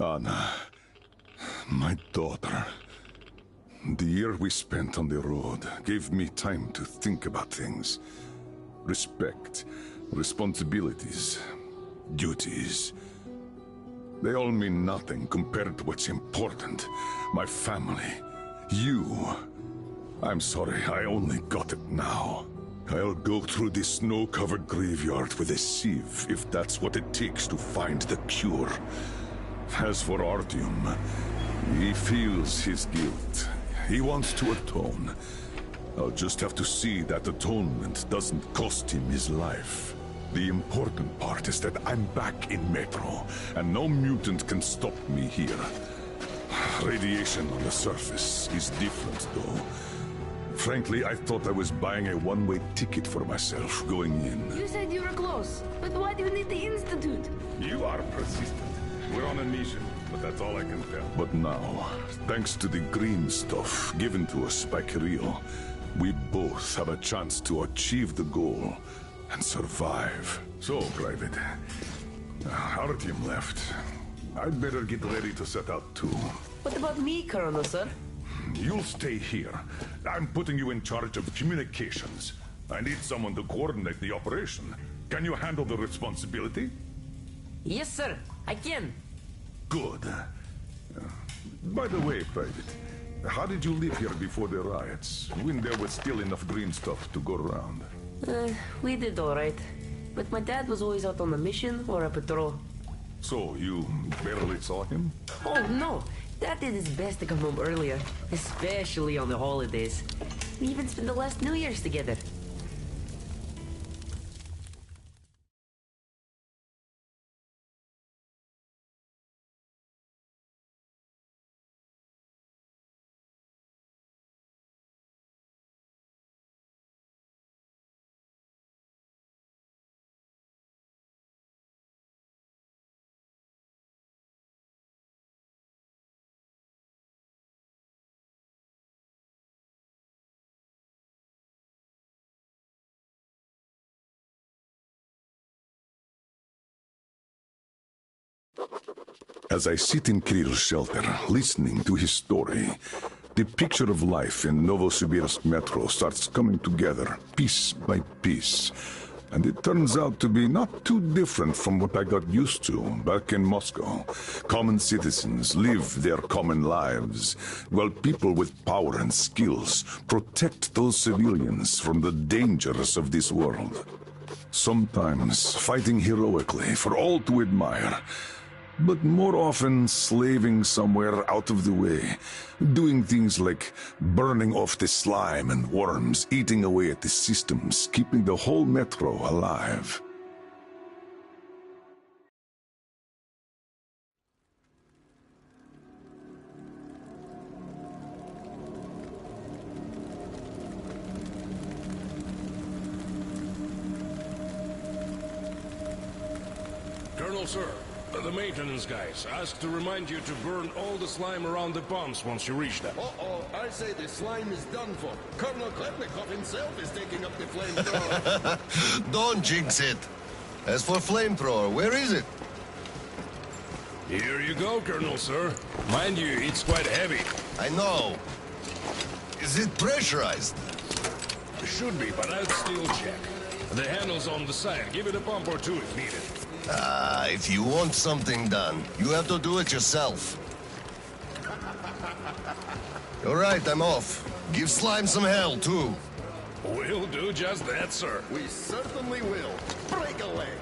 Anna, my daughter. The year we spent on the road gave me time to think about things. Respect, responsibilities, duties. They all mean nothing compared to what's important. My family. You. I'm sorry, I only got it now. I'll go through this snow-covered graveyard with a sieve if that's what it takes to find the cure. As for Artyom, he feels his guilt. He wants to atone. I'll just have to see that atonement doesn't cost him his life. The important part is that I'm back in Metro, and no mutant can stop me here. Radiation on the surface is different, though. Frankly, I thought I was buying a one-way ticket for myself going in. You said you were close, but why do you need the Institute? You are persistent. We're on a mission, but that's all I can tell. But now, thanks to the green stuff given to us by Kirill, we both have a chance to achieve the goal and survive. So, Private, Artyom left. I'd better get ready to set out too. What about me, Colonel, sir? You'll stay here. I'm putting you in charge of communications. I need someone to coordinate the operation. Can you handle the responsibility? Yes, sir. I can. Good. By the way, Private, how did you live here before the riots, when there was still enough green stuff to go around? We did all right. But my dad was always out on a mission or a patrol. So, you barely saw him? Oh, no. Dad did his best to come home earlier, especially on the holidays. We even spent the last New Year's together. As I sit in Kirill's shelter, listening to his story, the picture of life in Novosibirsk Metro starts coming together, piece by piece. And it turns out to be not too different from what I got used to back in Moscow. Common citizens live their common lives, while people with power and skills protect those civilians from the dangers of this world. Sometimes fighting heroically for all to admire, but more often slaving somewhere out of the way, doing things like burning off the slime and worms, eating away at the systems, keeping the whole metro alive. Colonel, sir. The maintenance guys asked to remind you to burn all the slime around the pumps once you reach them. Uh-oh, I say the slime is done for. Colonel Klepnikov himself is taking up the flamethrower. Don't jinx it. As for flamethrower, where is it? Here you go, Colonel, sir. Mind you, it's quite heavy. I know. Is it pressurized? Should be, but I'd still check. The handle's on the side. Give it a pump or two if needed. If you want something done, you have to do it yourself. All right, I'm off. Give slime some hell, too. We'll do just that, sir. We certainly will. Break a leg.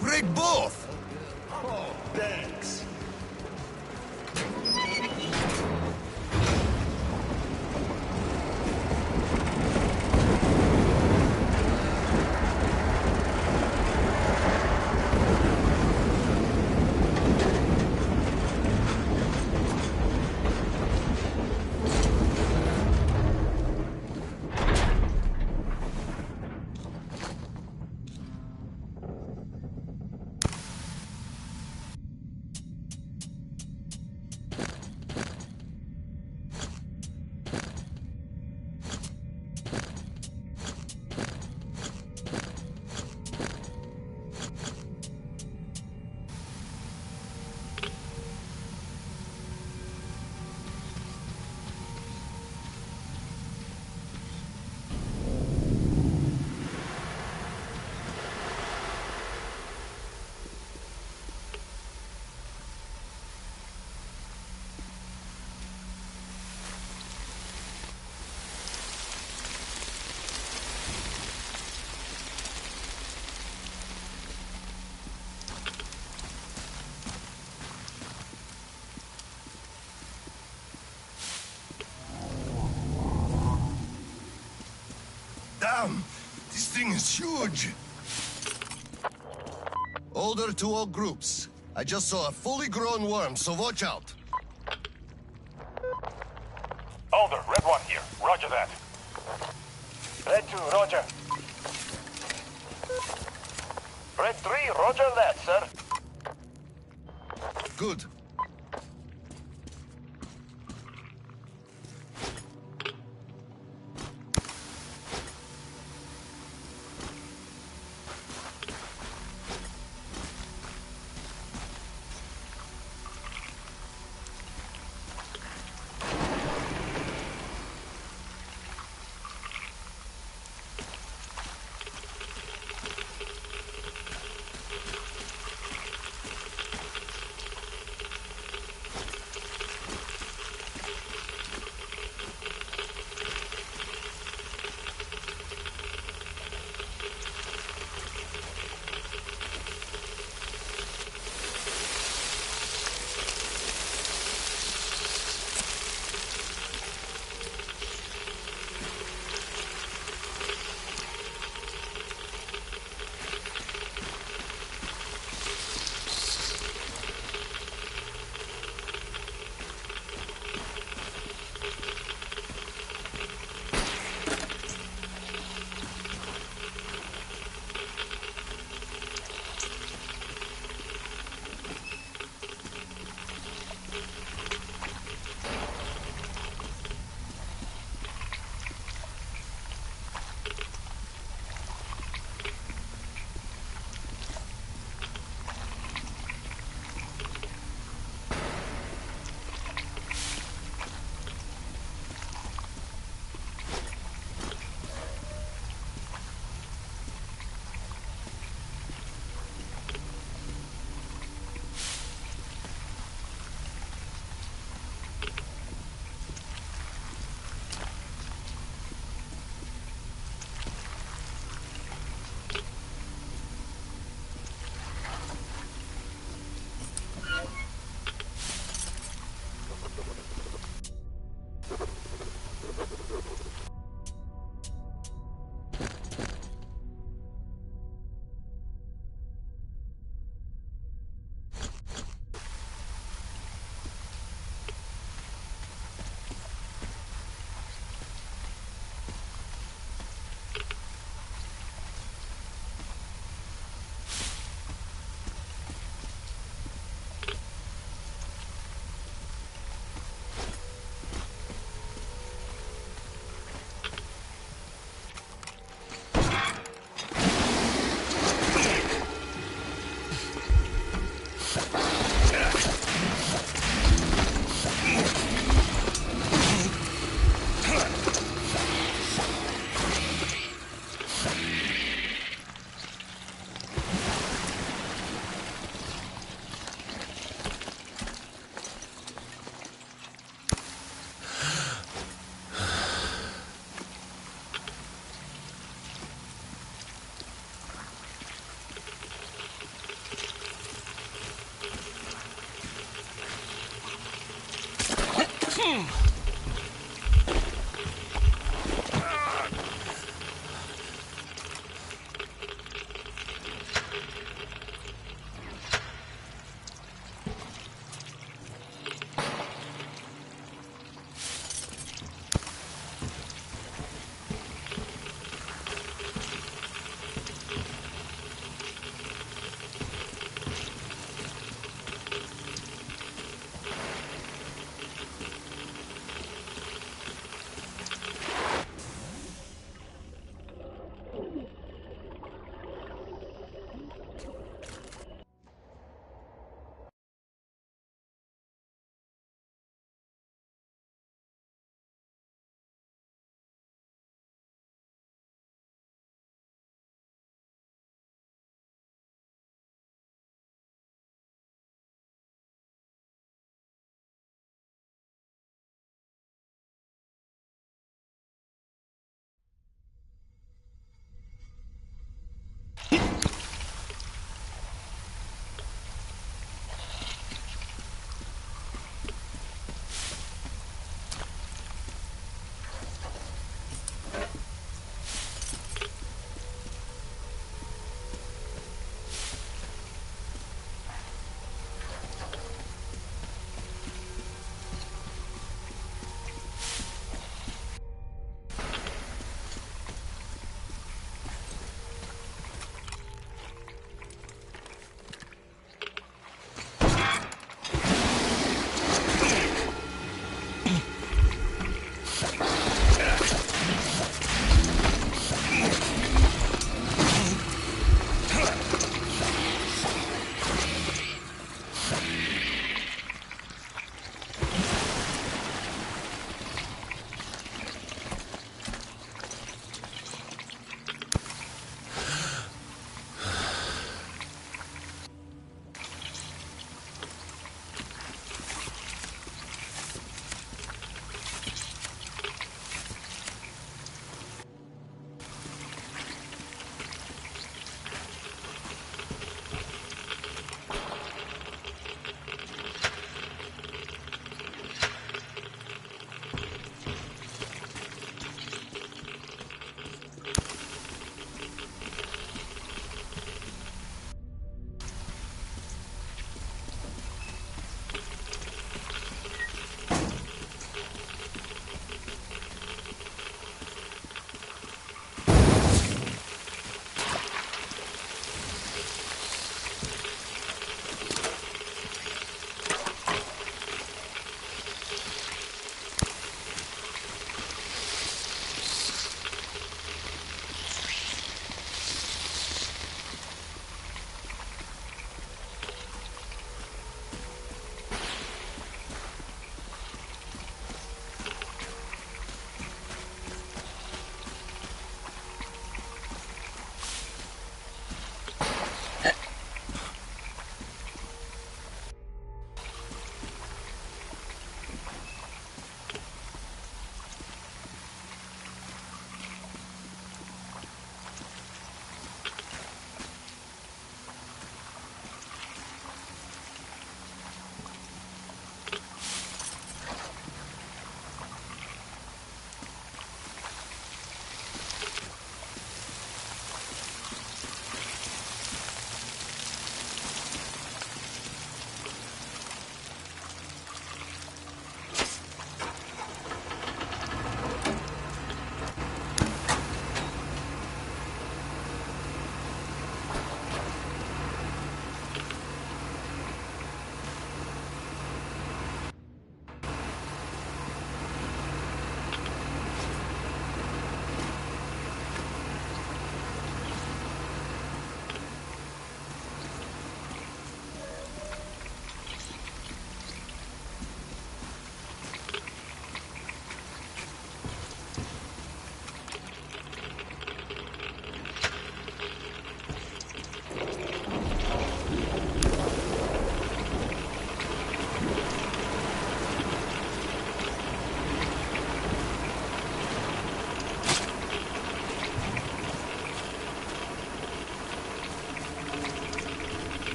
Break both! Oh, thanks. thing is huge. Order to all groups. I just saw a fully grown worm, so watch out. Alder, Red 1 here. Roger that. Red 2, roger. Red 3, roger that, sir. Good.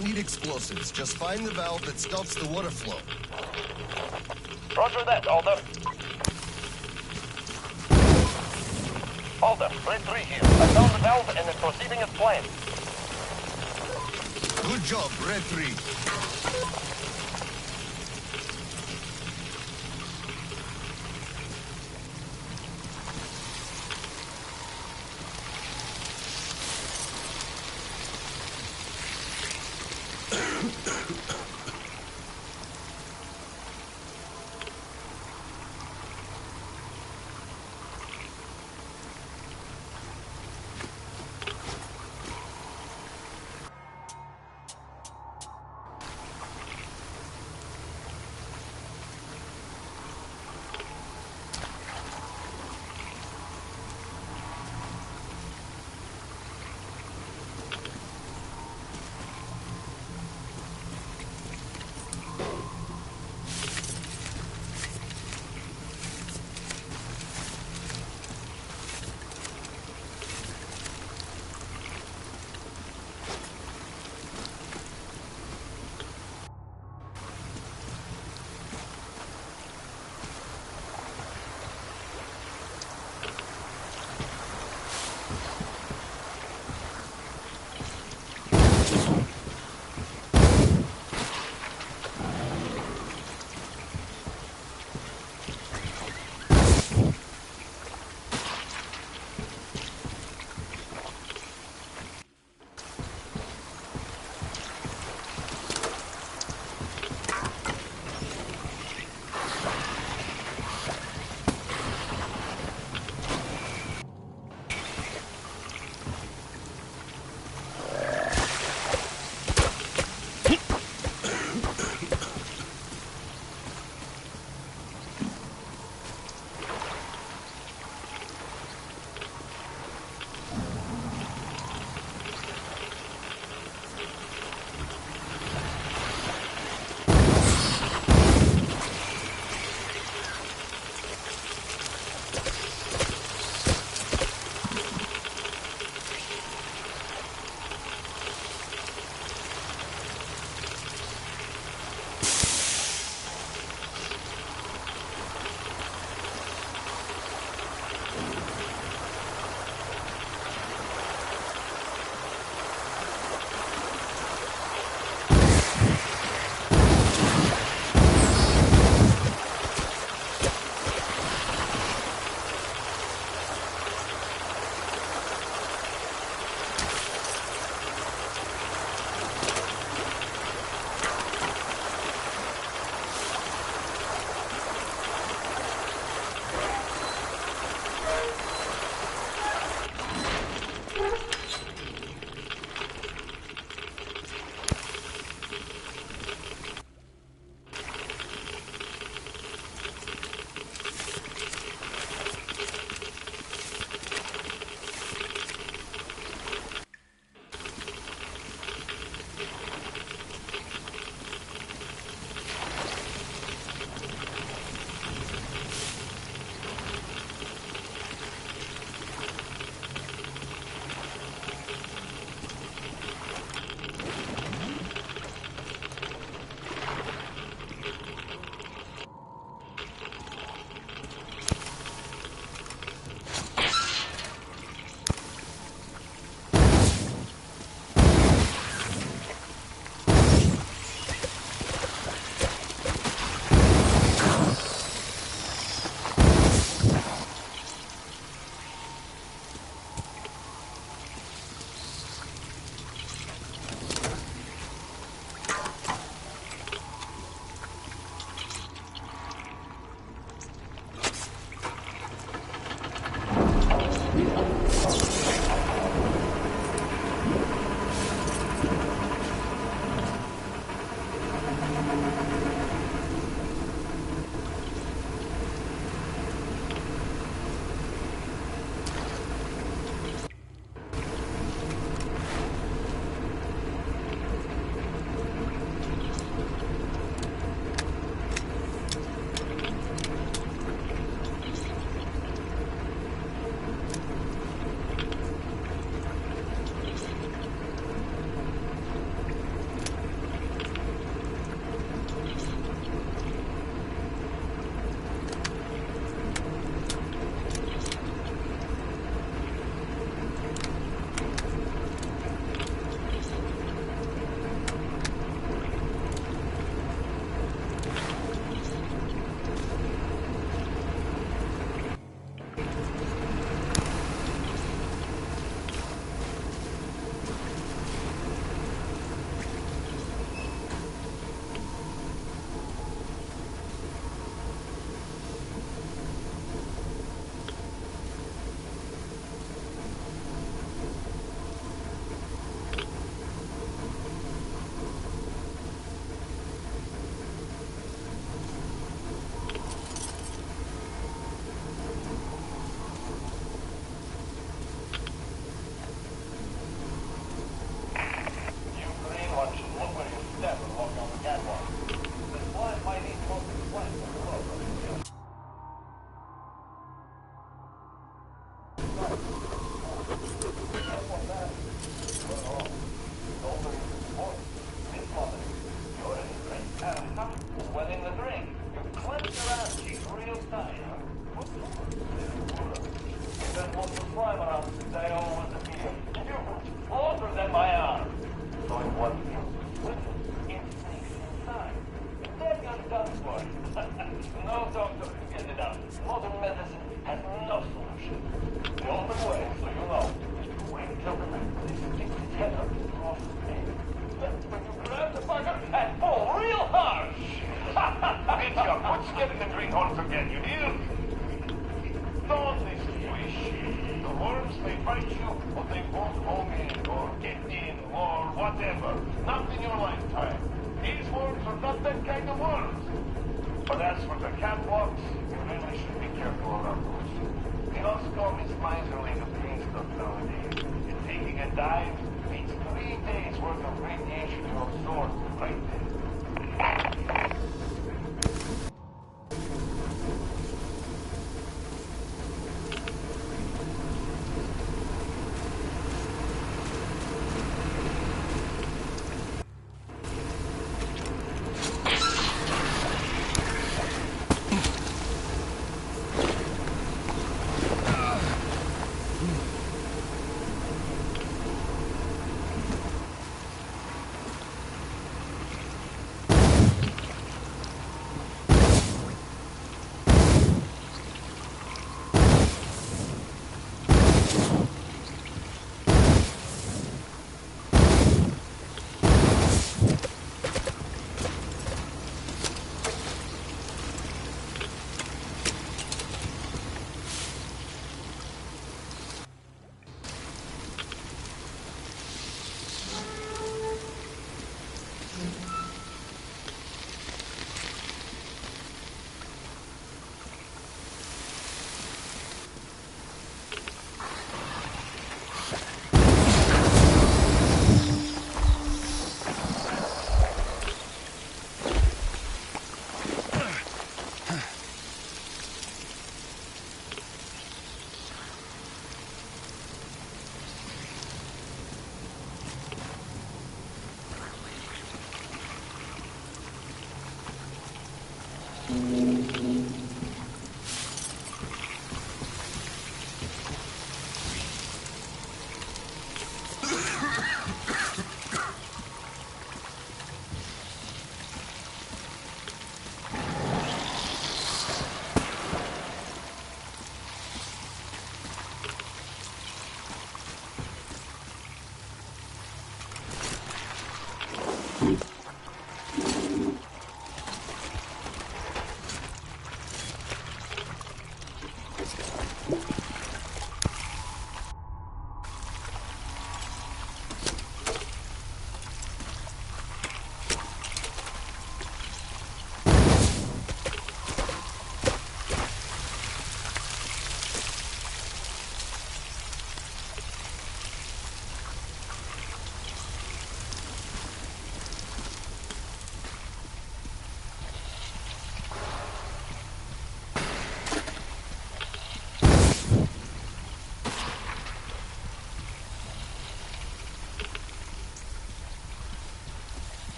don't need explosives. Just find the valve that stops the water flow. Roger that, Alder. Alder, Red 3 here. I found the valve and it's proceeding as planned. Good job, Red 3.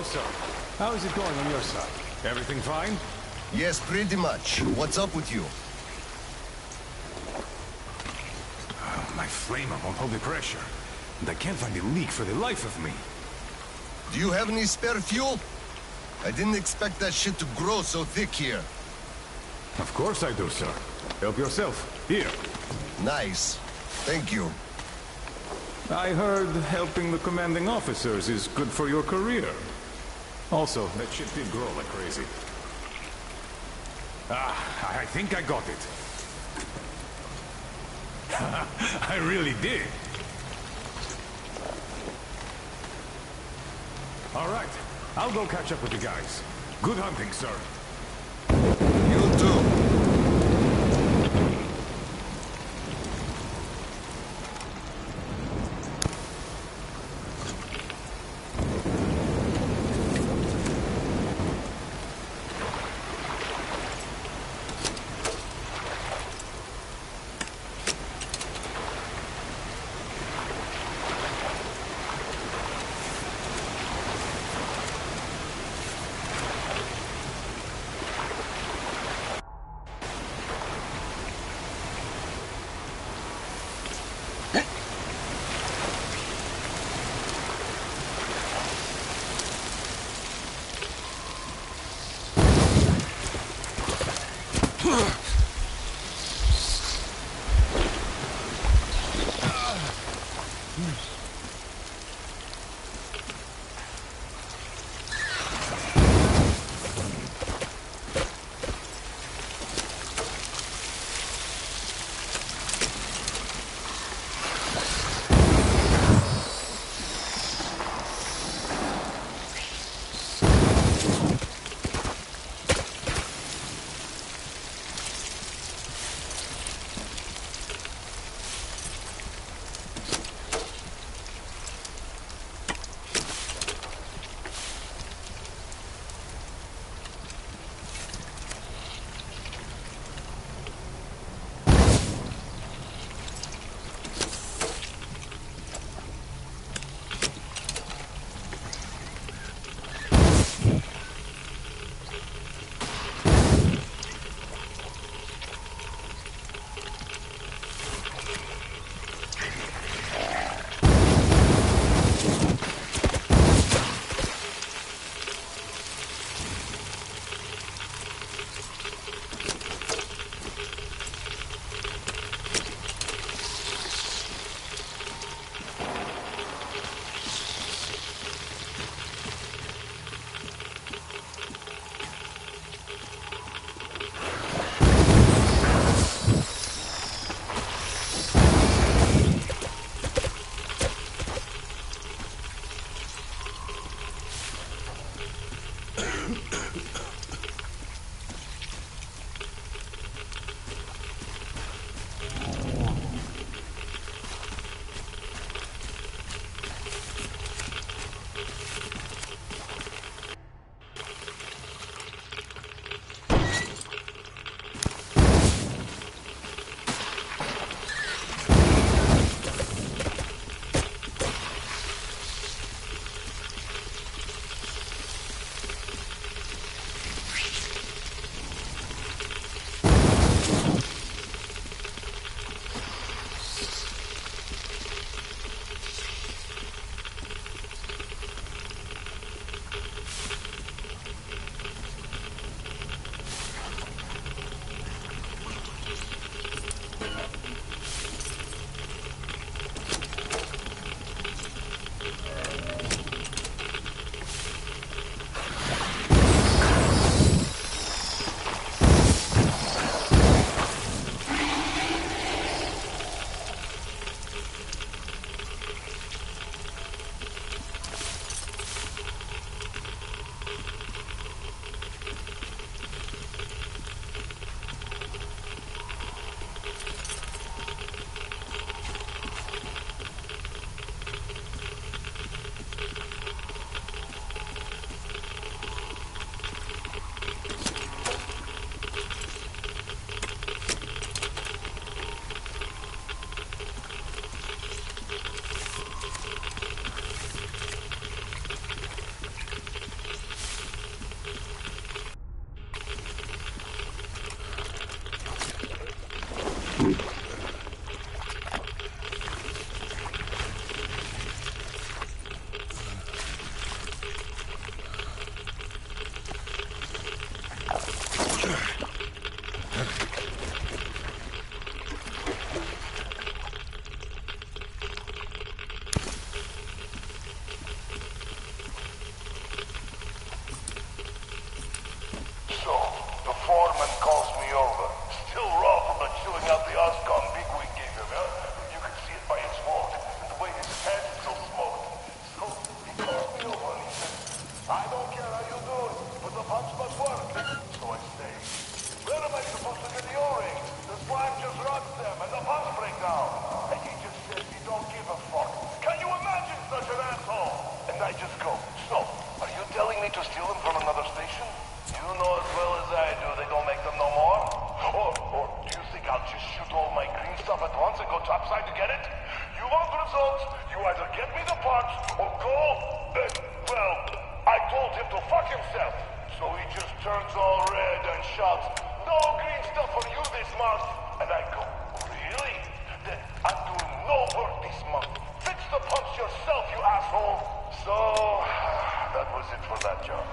sir. How is it going on your side? Everything fine? Yes, pretty much. What's up with you? My flamer won't hold the pressure. And I can't find a leak for the life of me. Do you have any spare fuel? I didn't expect that shit to grow so thick here. Of course I do, sir. Help yourself. Here. Nice. Thank you. I heard helping the commanding officers is good for your career. Also, that shit did grow like crazy. I think I got it. I really did. All right. I'll go catch up with the guys. Good hunting, sir. You too. torque this month. Fix the pumps yourself, you asshole! So, that was it for that job.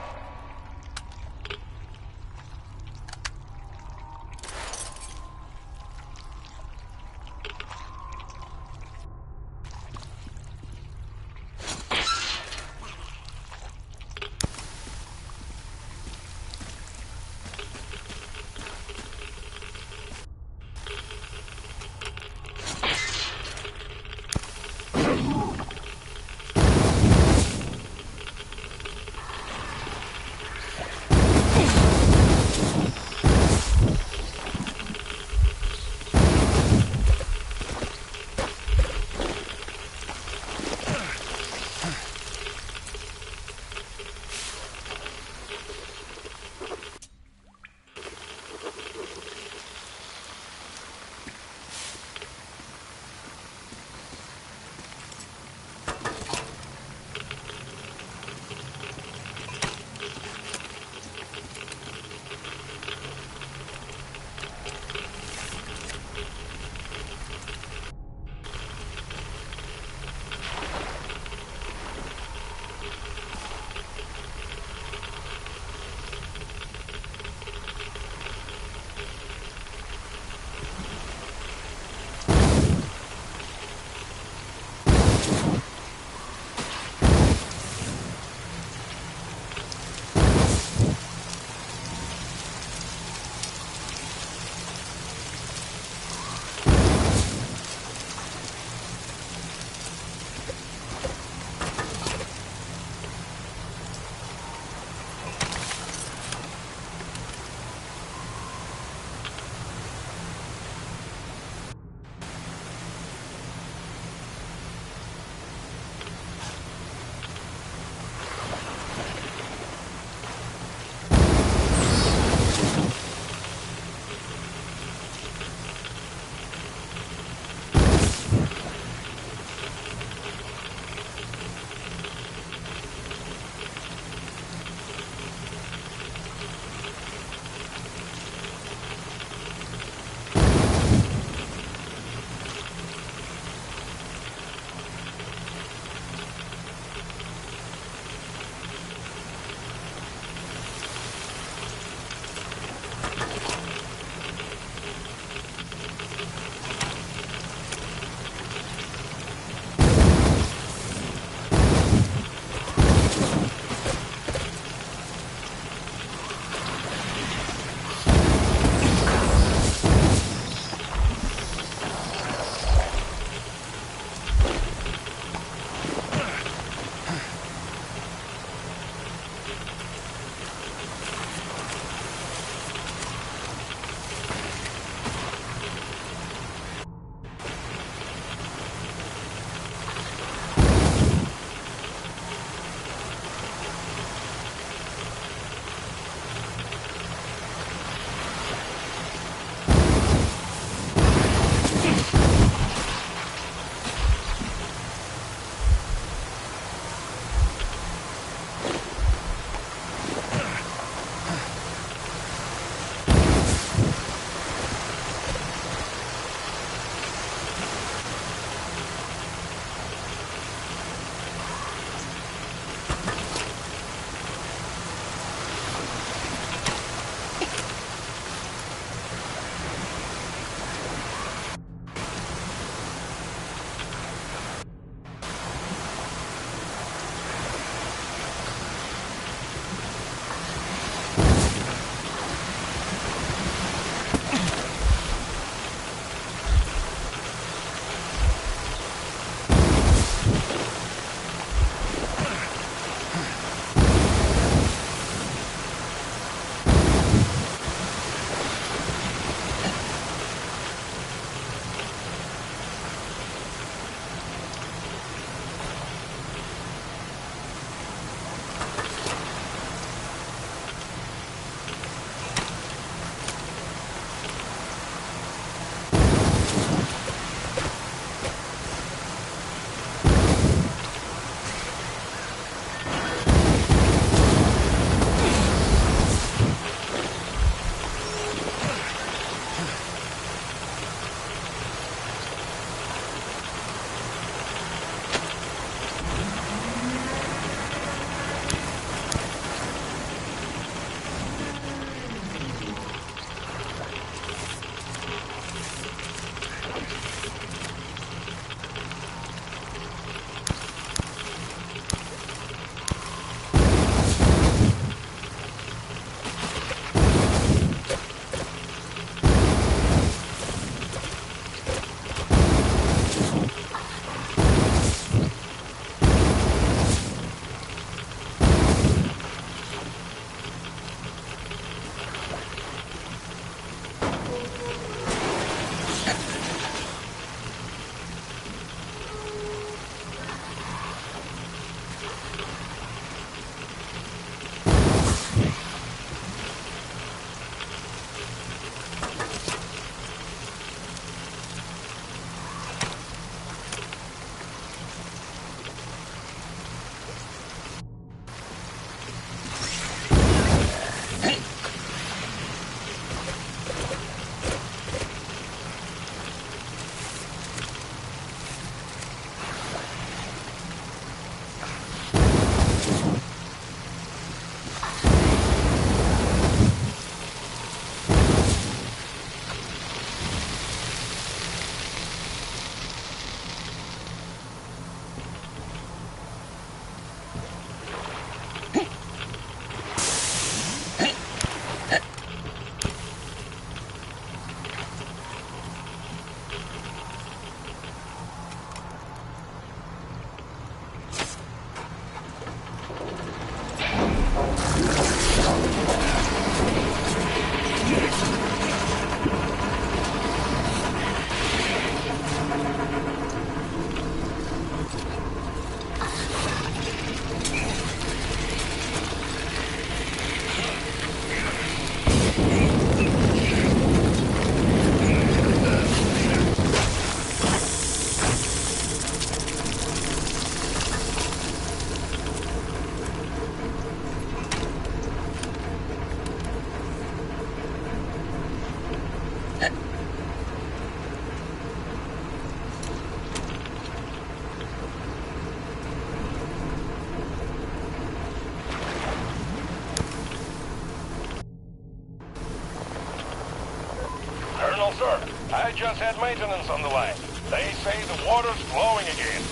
I just had maintenance on the line. They say the water's flowing again.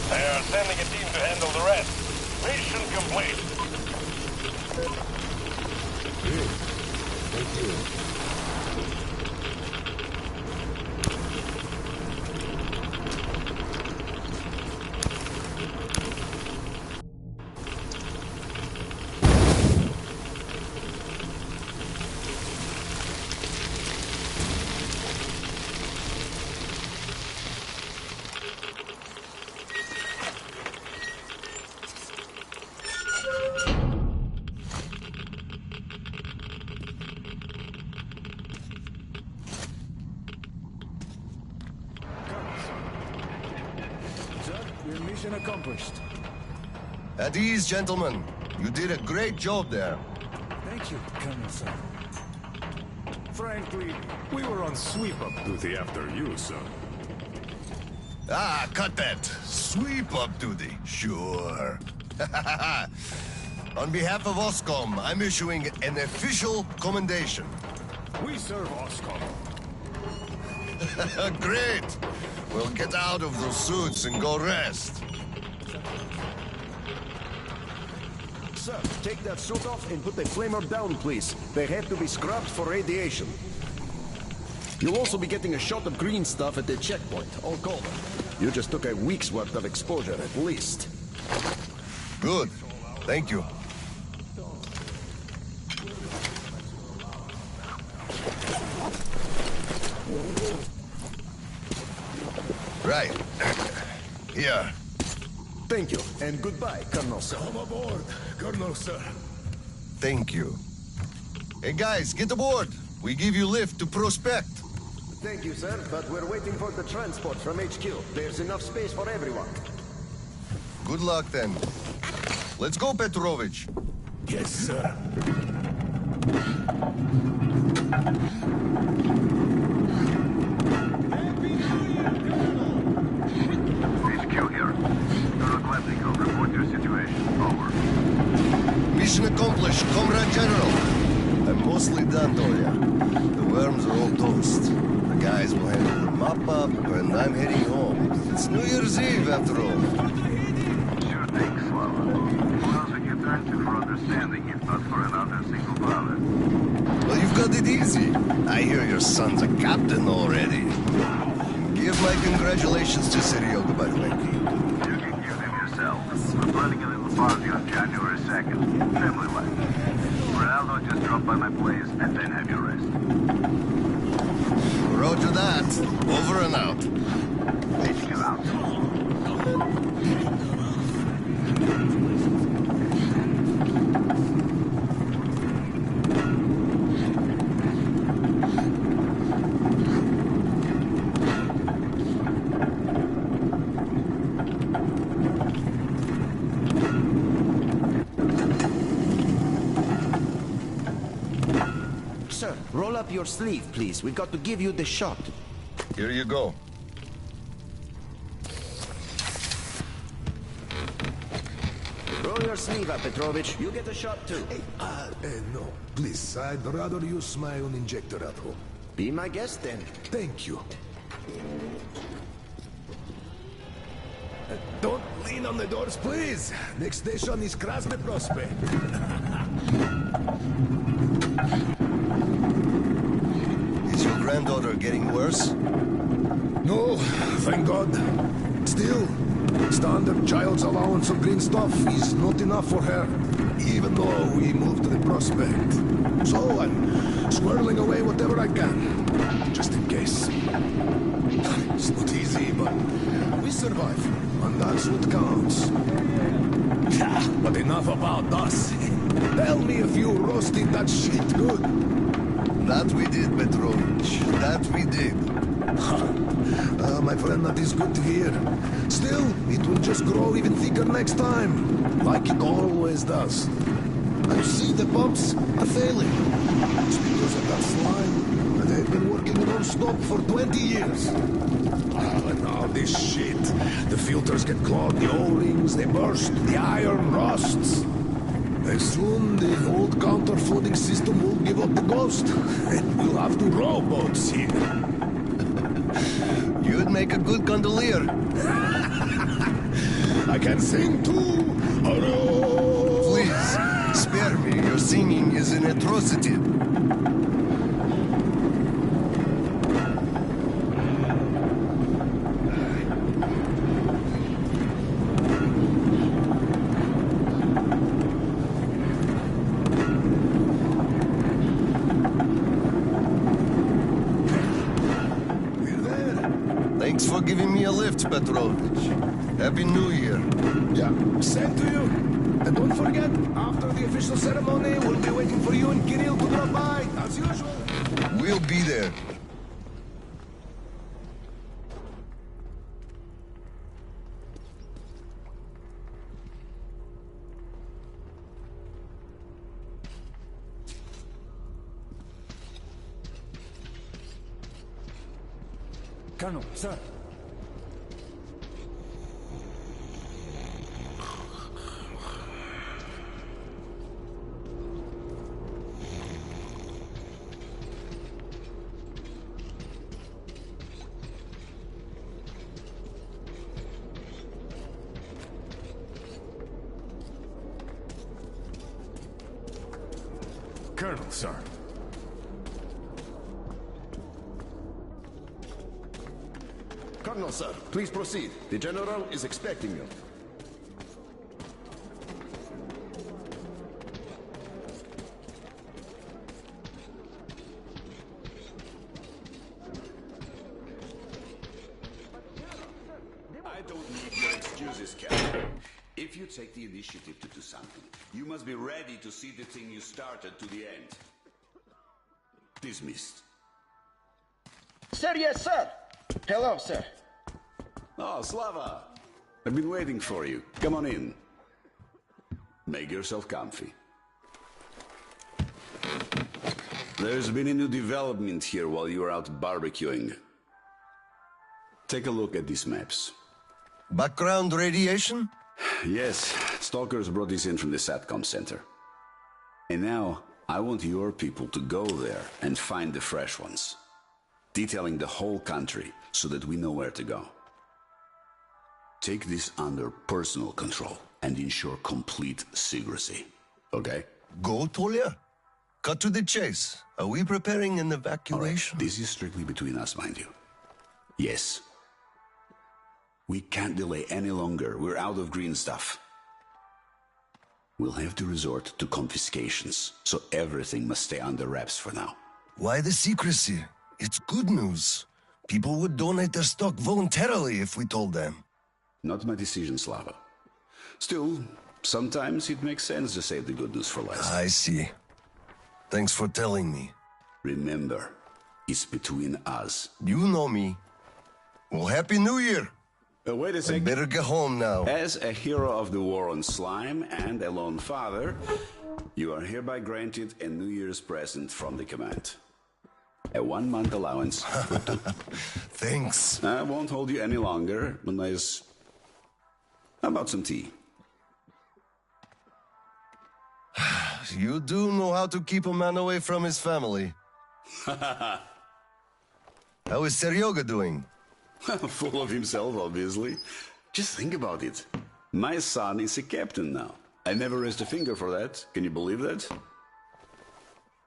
They are sending a team to handle the rest. Mission complete. Great. Thank you. Your mission accomplished. At ease, gentlemen. You did a great job there. Thank you, Colonel Sir. Frankly, we were on sweep-up duty after you, sir. Ah, cut that. Sweep-up duty. Sure. On behalf of OSCOM, I'm issuing an official commendation. We serve OSCOM. Great. Well, get out of those suits and go rest. Sir, take that suit off and put the flamer down, please. They have to be scrubbed for radiation. You'll also be getting a shot of green stuff at the checkpoint, all cold. You just took a week's worth of exposure, at least. Good. Thank you. Right. Here. Thank you, and goodbye, Colonel Sir. Come aboard, Colonel Sir. Thank you. Hey guys, get aboard. We give you lift to Prospect. Thank you, sir, but we're waiting for the transport from HQ. There's enough space for everyone. Good luck then. Let's go, Petrovich. Yes, sir. HQ here. TechnoKillerPro, report your situation. Over. Mission accomplished, Comrade General. I'm mostly done, Tolia. The worms are all toast. The guys will handle the mop-up, and I'm heading home. It's New Year's Eve, after all. Sure thing, Slava. Who else would you turn to for understanding if not for another single father? Well, you've got it easy. I hear your son's a captain already. Give my congratulations to Seryoga, by the way. You can give them yourself. I'm planning a little party on January 2nd. Family-like. For now, I'll just drop by my place and then have your rest. Roger that. Over and out. HQ out. Sir, roll up your sleeve, please. We've got to give you the shot. Here you go. Roll your sleeve up, Petrovich. You get a shot, too. No. Please, I'd rather use my own injector at home. Be my guest, then. Thank you. Don't lean on the doors, please. Next station is Krasny Prospect. Is your granddaughter getting worse? No, thank God. Still, standard child's allowance of green stuff is not enough for her, even though we moved to the prospect. So I'm swirling away whatever I can, just in case. It's not easy, but we survive, and that's what counts. But enough about us. Tell me if you roasted that shit good. That we did, Petrovich. That we did. My friend, that is good to hear. Still, it will just grow even thicker next time, like it always does. And you see, the pumps are failing. It's because of that slime, and they've been working non-stop for 20 years. And now this shit. The filters get clogged, the O-rings, they burst, the iron rusts. And soon the old counter-flooding system will give up the ghost, and we'll have to rowboats here. You'd make a good gondolier. I can sing too. Hurrah! Please, spare me. Your singing is an atrocity. Thanks for giving me a lift, Petrovich. Happy New Year. Yeah, same to you. And don't forget, after the official ceremony, we'll be waiting for you and Kirill to drop by, as usual. We'll be there. Colonel, sir. Colonel, sir. Colonel, sir, please proceed. The General is expecting you. I don't need your excuses, Captain. If you take the initiative to do something, you must be ready to see the thing you started to the end. Dismissed. Sir, yes, sir. Hello, sir. Oh, Slava! I've been waiting for you. Come on in. Make yourself comfy. There's been a new development here while you were out barbecuing. Take a look at these maps. Background radiation? Yes, stalkers brought this in from the SATCOM center. And now, I want your people to go there and find the fresh ones. Detailing the whole country so that we know where to go. Take this under personal control and ensure complete secrecy. Okay? Go, Tolia? Cut to the chase. Are we preparing an evacuation? All right. This is strictly between us, mind you. Yes. We can't delay any longer. We're out of green stuff. We'll have to resort to confiscations, so everything must stay under wraps for now. Why the secrecy? It's good news. People would donate their stock voluntarily if we told them. Not my decision, Slava. Still, sometimes it makes sense to save the good news for last. I see. Thanks for telling me. Remember, it's between us. You know me. Well, Happy New Year! Wait a I second. better get home now. As a hero of the war on slime and a lone father, you are hereby granted a New Year's present from the command. A 1-month allowance for 2. Thanks. I won't hold you any longer unless... How about some tea? You do know how to keep a man away from his family. How is Seryoga doing? Full of himself, obviously. Just think about it. My son is a captain now. I never raised a finger for that. Can you believe that?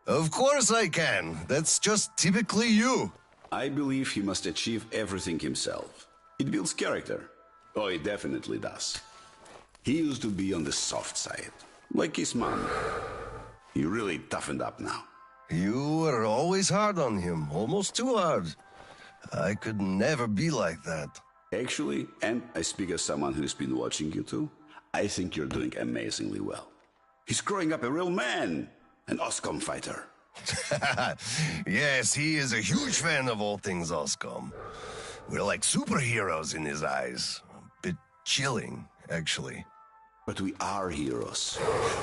Of course I can. That's just typically you. I believe he must achieve everything himself. It builds character. Oh, it definitely does. He used to be on the soft side, like his mom. He really toughened up now. You were always hard on him, almost too hard. I could never be like that. Actually, and I speak as someone who's been watching you too, I think you're doing amazingly well. He's growing up a real man, an OSCOM fighter. Yes, he is a huge fan of all things OSCOM. We're like superheroes in his eyes. A bit chilling, actually. But we are heroes.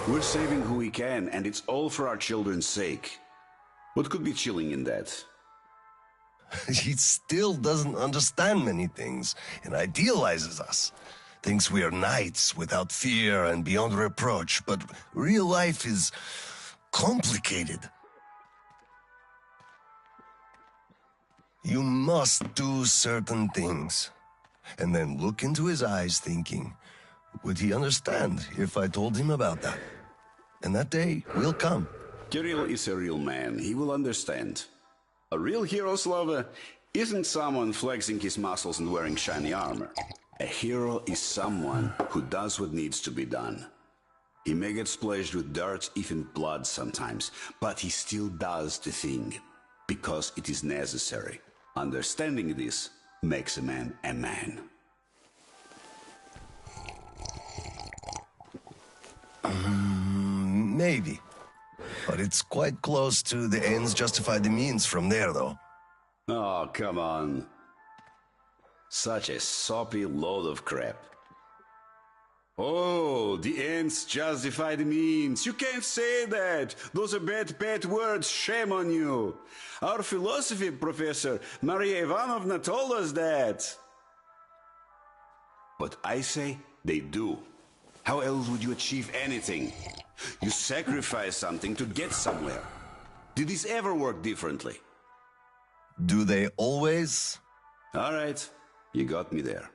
We're saving who we can, and it's all for our children's sake. What could be chilling in that? He still doesn't understand many things and idealizes us. Thinks we are knights without fear and beyond reproach, but real life is complicated. You must do certain things. And then look into his eyes thinking, would he understand if I told him about that? And that day will come. Kirill is a real man. He will understand. A real hero, Slava, isn't someone flexing his muscles and wearing shiny armor. A hero is someone who does what needs to be done. He may get splashed with dirt, even blood sometimes, but he still does the thing, because it is necessary. Understanding this makes a man a man. Maybe. But it's quite close to the ends justify the means from there, though. Oh, come on. Such a soppy load of crap. Oh, the ends justify the means. You can't say that. Those are bad words. Shame on you. Our philosophy professor, Maria Ivanovna, told us that. But I say they do. How else would you achieve anything? You sacrifice something to get somewhere. Did this ever work differently? Do they always? All right, you got me there.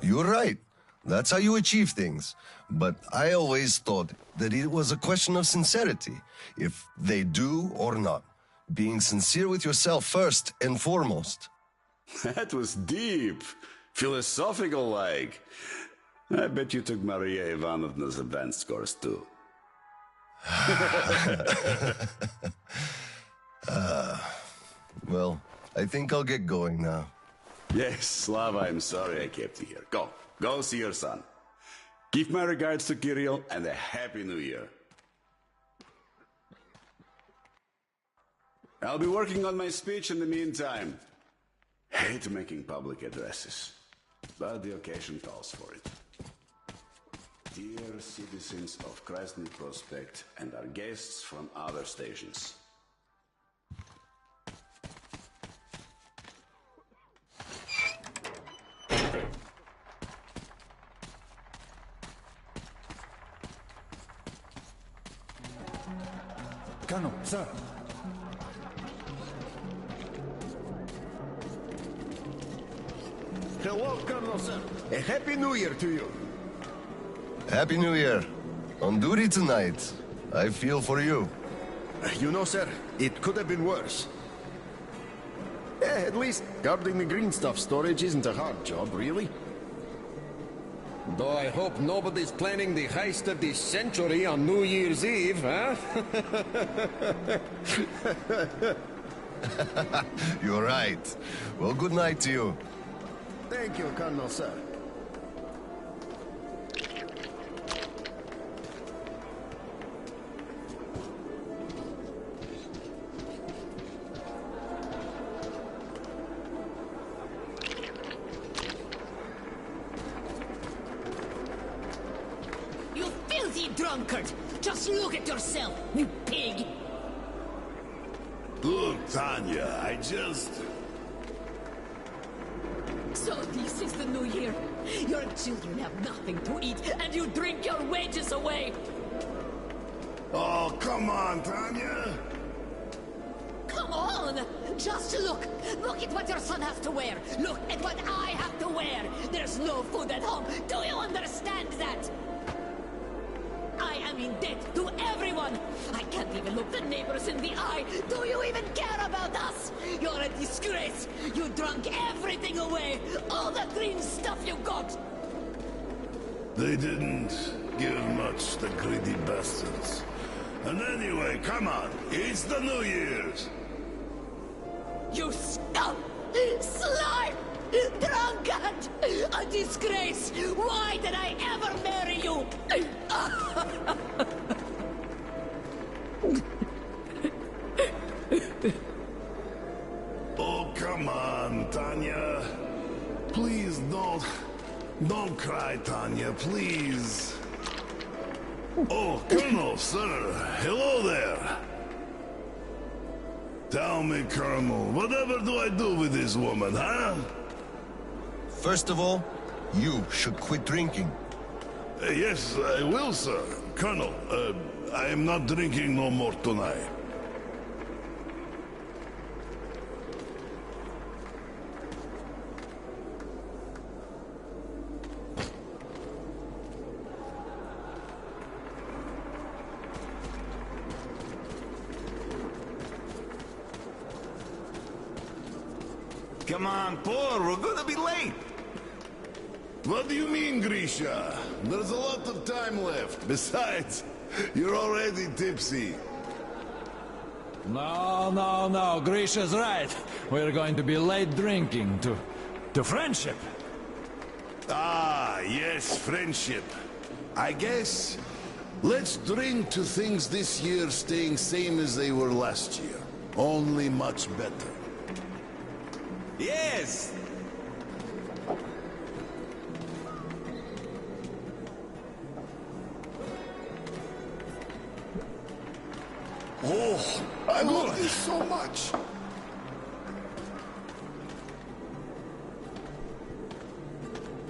You're right. That's how you achieve things. But I always thought that it was a question of sincerity, if they do or not. Being sincere with yourself first and foremost. That was deep. Philosophical-like. I bet you took Maria Ivanovna's advanced course too. Well, I think I'll get going now. Yes, Slava, I'm sorry I kept you here. Go see your son. Give my regards to Kirill and a Happy New Year. I'll be working on my speech in the meantime. Hate making public addresses, but the occasion calls for it. Dear citizens of Krasny Prospect and our guests from other stations. Colonel, sir. Hello, Colonel, sir. A Happy New Year to you. Happy New Year. On duty tonight. I feel for you. You know, sir, it could have been worse. At least guarding the green stuff storage isn't a hard job, really. Though I hope nobody's planning the heist of the century on New Year's Eve, huh? You're right. Well, good night to you. Thank you, Colonel, sir. You filthy drunkard! Just look at yourself, you pig! Look, Tanya, I just... So this is the new year. Your children have nothing to eat, and you drink your wages away! Oh, come on, Tanya! Come on! Just look! Look at what your son has to wear! Look at what I have to wear! There's no food at home! Do you understand that? I am in debt to everyone! I can't even look the neighbors in the eye! Do you even care about us? You're a disgrace! You drunk everything away! All the green stuff you got! They didn't give much, the greedy bastards. And anyway, come on, it's the New Year's! You scum! Slime! Drunkard! A disgrace! Why did I ever marry you? Oh, come on, Tanya. Please don't cry, Tanya, please. Oh, Colonel, sir, hello there. Tell me, Colonel, whatever do I do with this woman, huh? First of all, you should quit drinking. Yes, I will, sir. Colonel, I am not drinking no more tonight. come on, Paul, we're gonna be late. What do you mean, Grisha? There's a lot of time left. Besides, you're already tipsy. No, Grisha's right. We're going to be late drinking to friendship. Ah, yes, friendship. I guess let's drink to things this year staying same as they were last year. Only much better. Yes! Oh, I love this so much.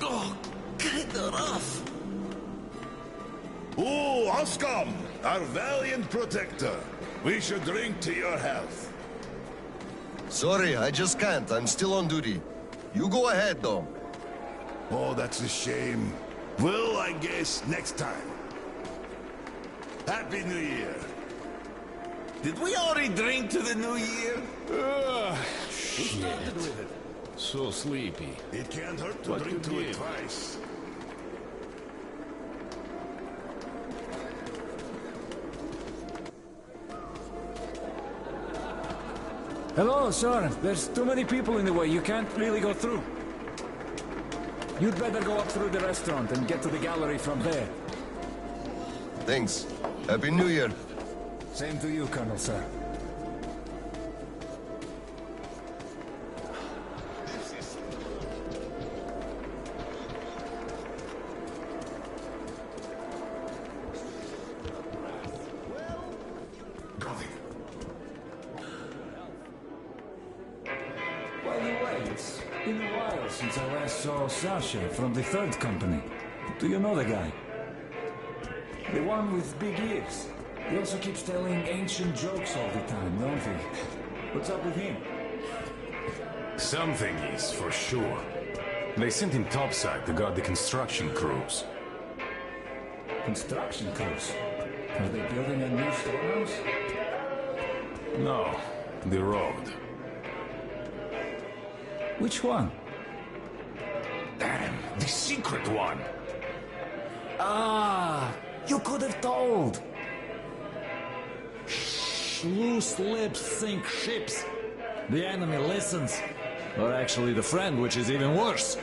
Oh, get off! Oh, Oscom, our valiant protector. We should drink to your health. Sorry, I just can't. I'm still on duty. You go ahead, though. Oh, that's a shame. Well, I guess next time. Happy New Year. Did we already drink to the new year? Shit. So sleepy. It can't hurt to drink to it twice. Hello, sir. There's too many people in the way. You can't really go through. You'd better go up through the restaurant and get to the gallery from there. Thanks. Happy New Year. Same to you, Colonel, sir. It's been a while since I last saw Sasha from the 3rd Company. Do you know the guy? The one with big ears. He also keeps telling ancient jokes all the time, don't he? What's up with him? Something is, for sure. They sent him topside to guard the construction crews. Construction crews? Are they building a new storehouse? No, the road. Which one? Damn, the secret one! Ah, you could have told. Loose lips sink ships. The enemy listens. Or actually the friend, which is even worse.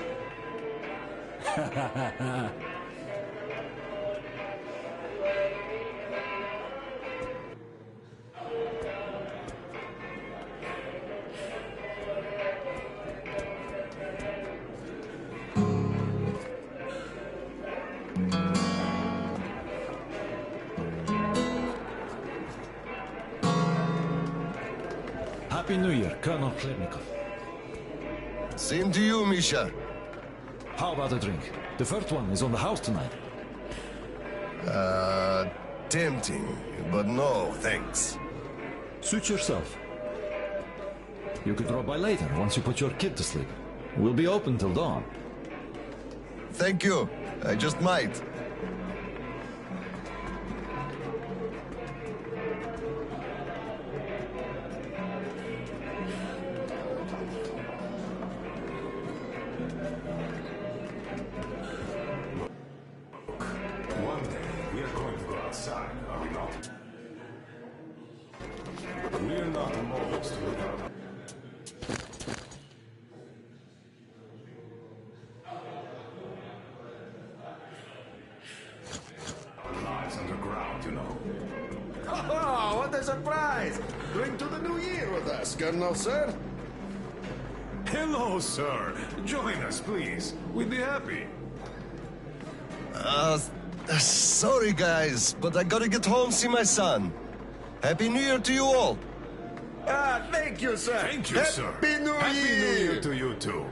Happy New Year, Colonel Klernikov. Same to you, Misha. How about a drink? The first one is on the house tonight. Tempting, but no, thanks. Suit yourself. You could drop by later, once you put your kid to sleep. We'll be open till dawn. Thank you. I just might. One day, we are going to go outside, are we not? We're not moles to look out. Lies underground, you know. Oh, what a surprise! Drink to the new year with us, Colonel, sir. Hello, sir. Join us, please. We'd be happy. Sorry guys, but I gotta get home, see my son. Happy New Year to you all. Ah, thank you, sir. Thank you, sir. Happy New Year! Happy New Year to you, too.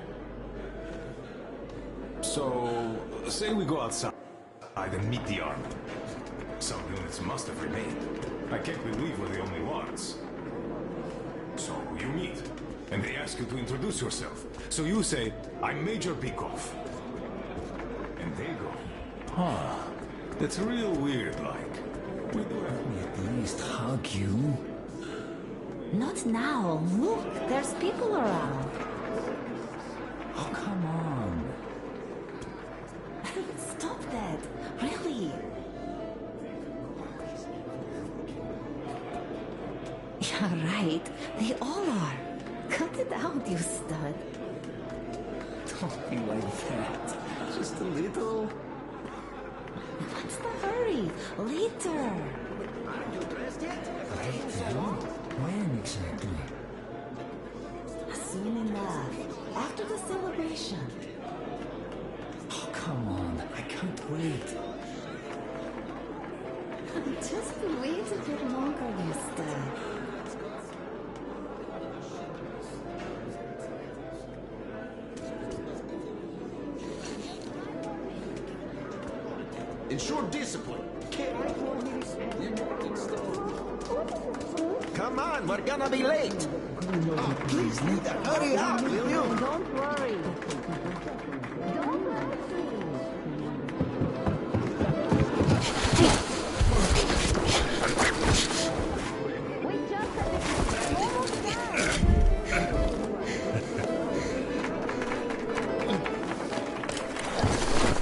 So, say we go outside and meet the army. Some units must have remained. I can't believe we're the only ones. So, you meet, and they ask you to introduce yourself. So you say, I'm Major Bikov. And they go, huh, that's real weird, like. We do have At least hug you. Not now. Look, there's people around. that. Really. Yeah, right. They all are. Cut it out, you stud. Don't be like that. Just a little. What's the hurry? Later. Later? When exactly? Soon enough. After the celebration. Oh, come on. I can't wait. Just wait a bit longer, you stud. Ensure discipline. Come on, we're gonna be late. Oh, please, Nita, hurry up, will you? Don't worry. Don't worry. We just had to almost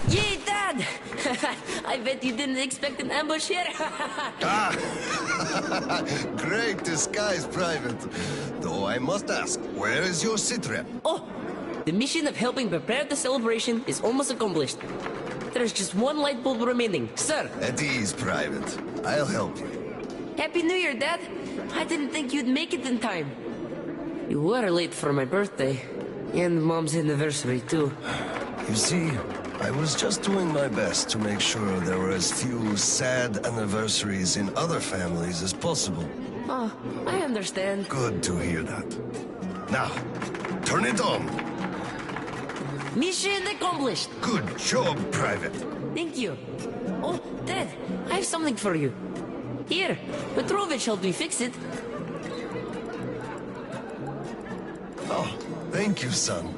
Yay, Dad! I bet you didn't expect an ambush here. Great disguise, Private. Though I must ask, where is your sitrep? Oh, the mission of helping prepare the celebration is almost accomplished. There's just one light bulb remaining, sir. At ease, Private. I'll help you. Happy New Year, Dad. I didn't think you'd make it in time. You were late for my birthday. And Mom's anniversary, too. You see, I was just doing my best to make sure there were as few sad anniversaries in other families as possible. Oh, I understand. Good to hear that. Now, turn it on. Mission accomplished. Good job, Private. Thank you. Oh, Dad, I have something for you. Here, Petrovich helped me fix it. Oh, thank you, son.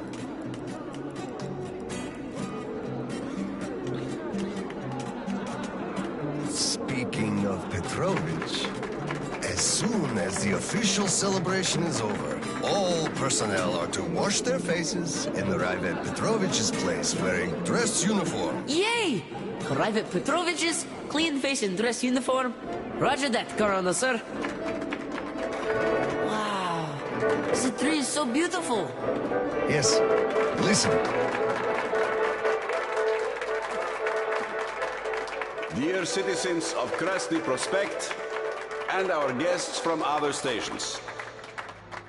Speaking of Petrovich, as soon as the official celebration is over, all personnel are to wash their faces and arrive at Petrovich's place wearing dress uniform. Yay! Arrive at Petrovich's, clean face and dress uniform. Roger that, Corona, sir. Wow, the tree is so beautiful. Yes, listen. Dear citizens of Krasny Prospect and our guests from other stations.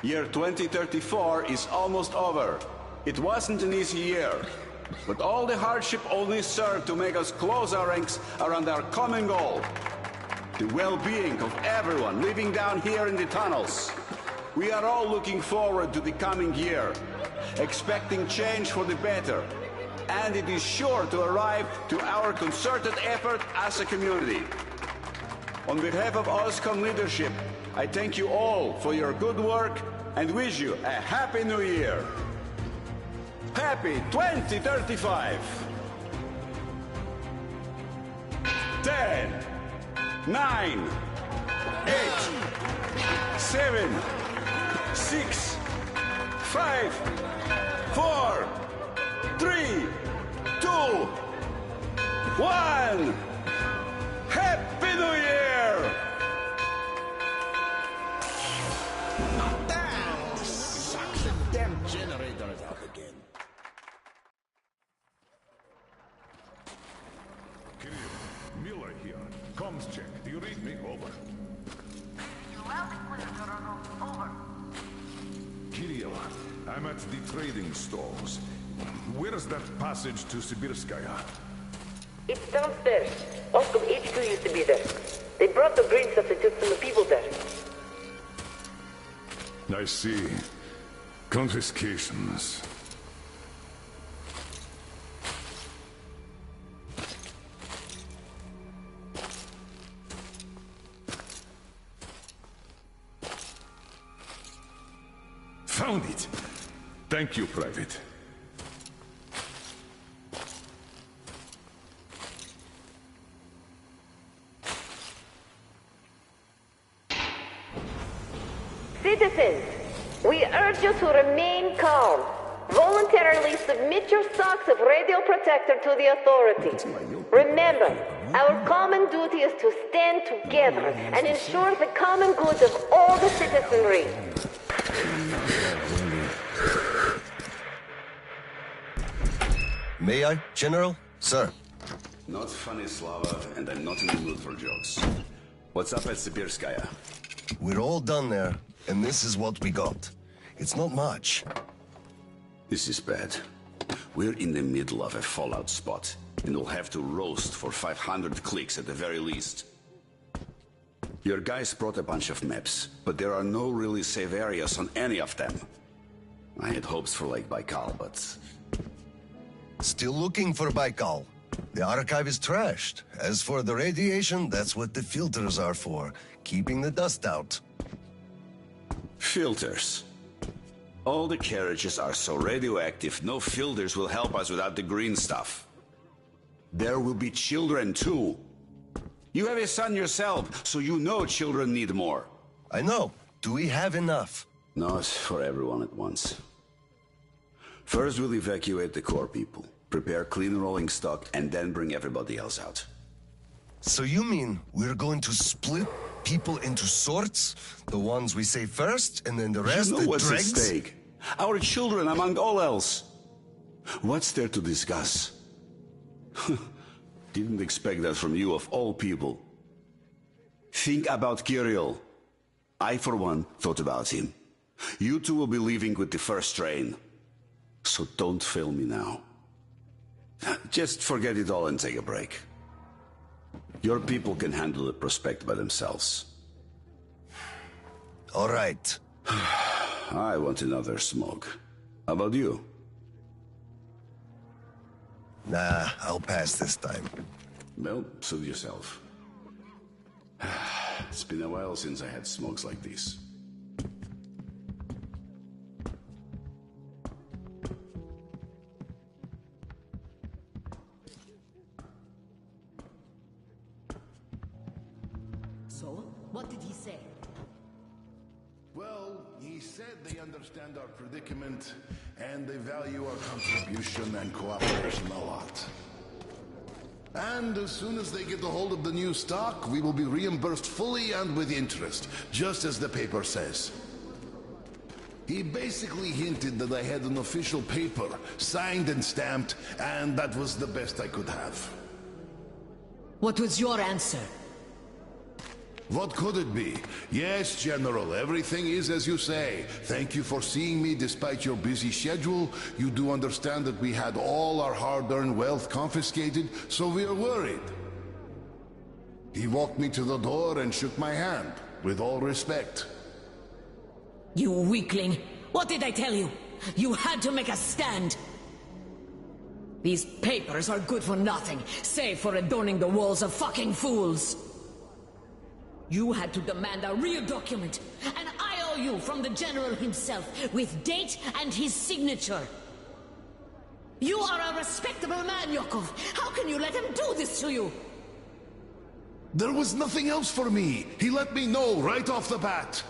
Year 2034 is almost over. It wasn't an easy year, but all the hardship only served to make us close our ranks around our common goal. The well-being of everyone living down here in the tunnels. We are all looking forward to the coming year, expecting change for the better. And it is sure to arrive to our concerted effort as a community. On behalf of OSCOM leadership, I thank you all for your good work and wish you a Happy New Year. Happy 2035! 10, 9, 8, 7, 6, 5, 4, 3, 2, 1! Happy New Year! Suck the damn generators up again. Kirill, Miller here. Comms check. Do you read me? Over. Over. Kirill, I'm at the trading stalls. Where's that passage to Sibirskaya? It's downstairs. Oscom HQ used to be there. They brought the green stuff they took from the people there. I see. Confiscations. Found it! Thank you, Private. Citizens, we urge you to remain calm. Volunteers voluntarily submit your stocks of radio protector to the authorities. Remember, our common duty is to stand together and ensure the common goods of all the citizenry. May I, General? Sir. Not funny, Slava, and I'm not in the mood for jokes. What's up at Sibirskaya? We're all done there, and this is what we got. It's not much. This is bad. We're in the middle of a fallout spot, and we'll have to roast for 500 clicks at the very least. Your guys brought a bunch of maps, but there are no really safe areas on any of them. I had hopes for Lake Baikal, but... Still looking for Baikal. The archive is trashed. As for the radiation, that's what the filters are for, keeping the dust out. Filters. All the carriages are so radioactive, no filters will help us without the green stuff. There will be children too. You have a son yourself, so you know children need more. I know. Do we have enough? Not for everyone at once. First we'll evacuate the core people, prepare clean rolling stock, and then bring everybody else out. So you mean we're going to split people into sorts? The ones we save first, and then the rest, you know the what's dregs? at stake? Our children among all else. What's there to discuss? Didn't expect that from you of all people. Think about Kirill. I, for one, thought about him. You two will be leaving with the first train. So don't fail me now. Just forget it all and take a break. Your people can handle the prospect by themselves. All right. I want another smoke. How about you? Nah, I'll pass this time. Well, suit yourself. It's been a while since I had smokes like these. So, what did he say? Well, he said they understand our predicament and they value our contribution and cooperation a lot. And as soon as they get a hold of the new stock, we will be reimbursed fully and with interest, just as the paper says. He basically hinted that I had an official paper, signed and stamped, and that was the best I could have. What was your answer? What could it be? Yes, General, everything is as you say. Thank you for seeing me despite your busy schedule. You do understand that we had all our hard-earned wealth confiscated, so we are worried. He walked me to the door and shook my hand, with all respect. You weakling! What did I tell you? You had to make a stand! These papers are good for nothing, save for adorning the walls of fucking fools! You had to demand a real document, an IOU from the General himself, with date and his signature. You are a respectable man, Yakov. How can you let him do this to you? There was nothing else for me. He let me know right off the bat.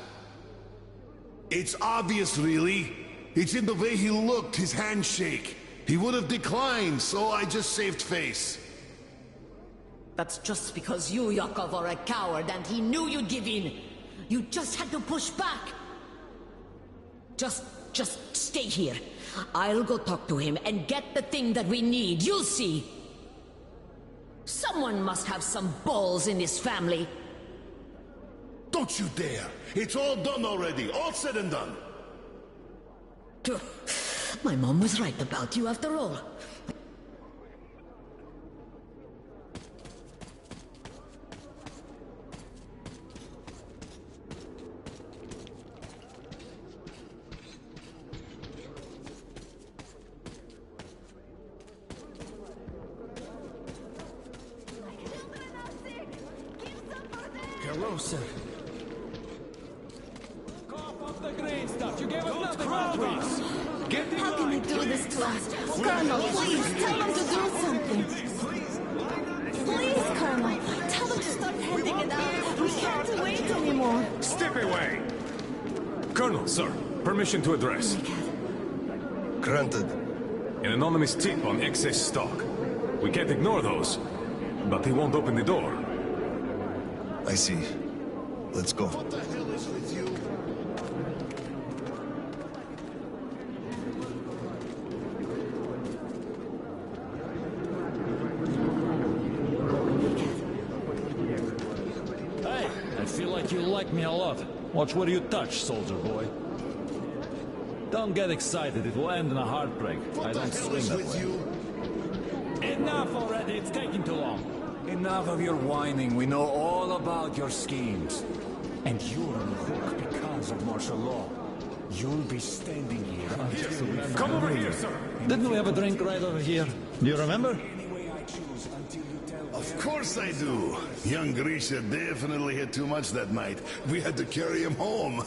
It's obvious, really. It's in the way he looked, his handshake. He would have declined, so I just saved face. That's just because you, Yakov, are a coward and he knew you'd give in. You just had to push back. Just stay here. I'll go talk to him and get the thing that we need. You'll see. Someone must have some balls in this family. Don't you dare! It's all done already, all said and done. My mom was right about you after all. Hello, sir. Cough up the green stuff. You gave us nothing for trees. Get in How can you do this to us? Colonel, please, tell them to do something. Please, Colonel, tell them to start handing it out. We can't wait anymore. Step away! Colonel, sir, permission to address. Granted. An anonymous tip on excess stock. We can't ignore those, but he won't open the door. I see. Let's go. What the hell is with you? Hey, I feel like you like me a lot. Watch where you touch, soldier boy. Don't get excited, it will end in a heartbreak. I don't swing that way. Enough already, it's taking too long. Enough of your whining, we know all about your schemes. And you're on the hook because of martial law. You'll be standing here until we Come over here, sir! Didn't we have a drink right over here? Do you remember? Of course I do. Young Grisha definitely had too much that night. We had to carry him home.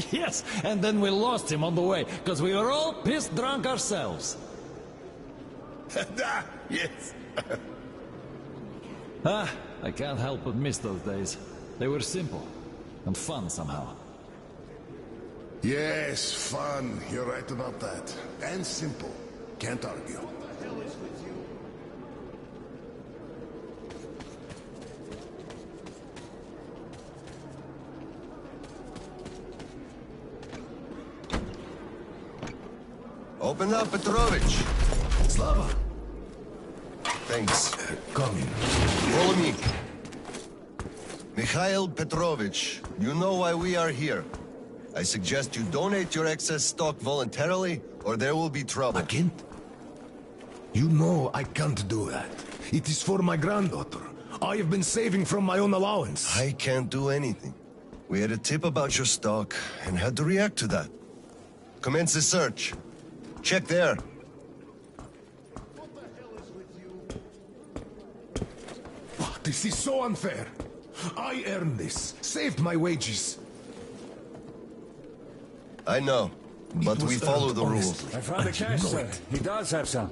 Yes, and then we lost him on the way, because we were all pissed drunk ourselves. Yes. I can't help but miss those days. They were simple and fun somehow. Yes, fun. You're right about that. And simple. Can't argue. Open up, Petrovich. Slava. Thanks. Come in. Follow me. Mikhail Petrovich, you know why we are here. I suggest you donate your excess stock voluntarily, or there will be trouble. I can't. You know I can't do that. It is for my granddaughter. I have been saving from my own allowance. I can't do anything. We had a tip about your stock, and had to react to that. Commence the search. Check there. Oh, this is so unfair. I earned this, saved my wages. I know, but we follow the rules. I found the cash, sir. He does have some.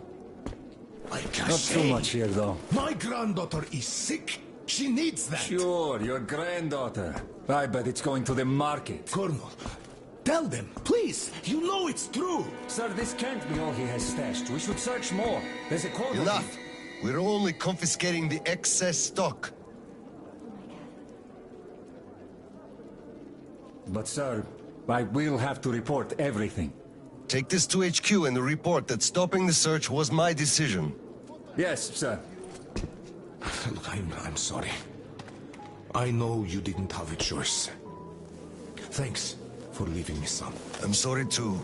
Not too much here, though. My granddaughter is sick. She needs that. Sure, your granddaughter. I bet it's going to the market. Colonel, tell them, please. You know it's true. Sir, this can't be all he has stashed. We should search more. There's a quote. Enough. We're only confiscating the excess stock. But, sir, I will have to report everything. Take this to HQ and report that stopping the search was my decision. Yes, sir. Look, I'm sorry. I know you didn't have a choice. Thanks for leaving me, son. I'm sorry too.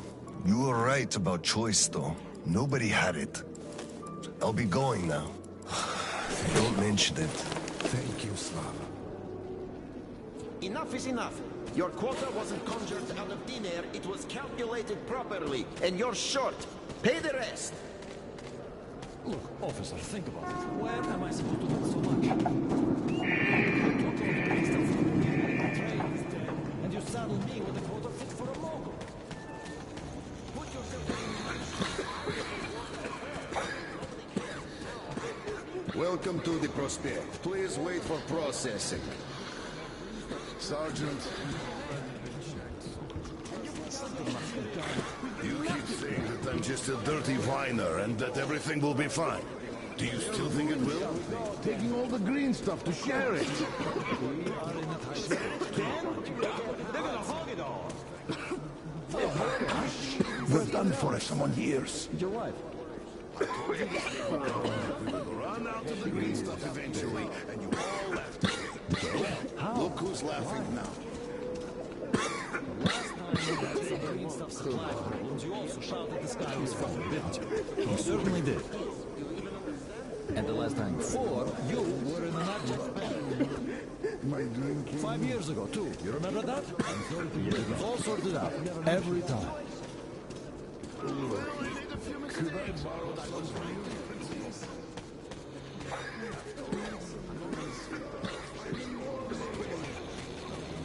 You were right about choice, though. Nobody had it. I'll be going now. Don't mention it. Thank you, Slava. Enough is enough. Your quota wasn't conjured out of thin air, it was calculated properly, and you're short. Pay the rest. Look, officer, think about it. Where am I supposed to get so much? And you saddle me with a quota fit for a mogul. Put yourself... Welcome to the prospect. Please wait for processing. Sergeant. You keep saying that I'm just a dirty whiner and that everything will be fine. Do you still think it will? Taking all the green stuff to share it. We're done for if someone hears. Your wife. Run out of the green stuff eventually, and you all left. Look who's laughing now. Green stuff supply problems, you also shouted the sky was falling, didn't you? You certainly did. And the last time before, you were in an abject panic. My drinking. 5 years ago, too. You remember that? I'm 30 years ago. All sorted out. Every time. Could I borrow some?